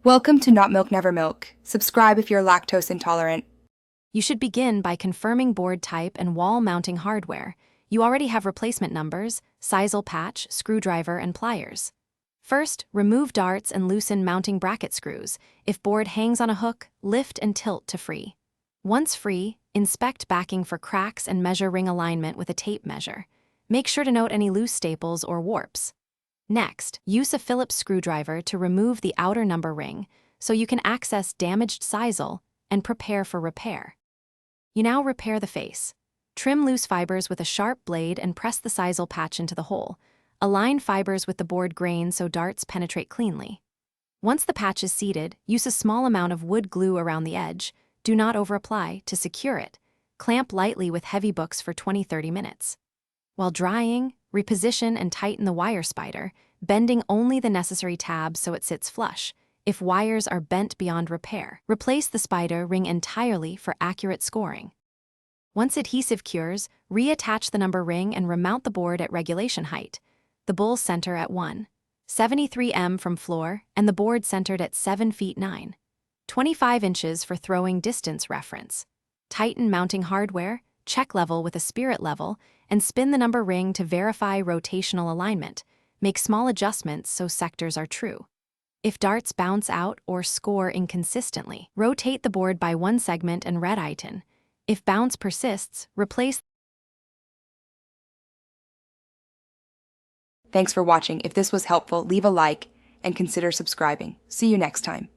Welcome to Not Milk Never Milk. Subscribe if you're lactose intolerant. You should begin by confirming board type and wall mounting hardware. You already have replacement numbers, sisal patch, screwdriver, and pliers. First, remove darts and loosen mounting bracket screws. If board hangs on a hook, lift and tilt to free. Once free, inspect backing for cracks and measure ring alignment with a tape measure. Make sure to note any loose staples or warps. Next, use a Phillips screwdriver to remove the outer number ring so you can access damaged sisal and prepare for repair. You now repair the face. Trim loose fibers with a sharp blade and press the sisal patch into the hole. Align fibers with the board grain so darts penetrate cleanly. Once the patch is seated, use a small amount of wood glue around the edge. Do not overapply to secure it. Clamp lightly with heavy books for 20-30 minutes. While drying, reposition and tighten the wire spider, bending only the necessary tabs so it sits flush. If wires are bent beyond repair, replace the spider ring entirely for accurate scoring. Once adhesive cures, reattach the number ring and remount the board at regulation height. The bull center at 1.73 m from floor and the board centered at 7 feet 9.25 inches for throwing distance reference. Tighten mounting hardware, check level with a spirit level, and spin the number ring to verify rotational alignment. Make small adjustments so sectors are true. If darts bounce out or score inconsistently, rotate the board by one segment and red item. If bounce persists, replace. Thanks for watching. If this was helpful, leave a like and consider subscribing. See you next time.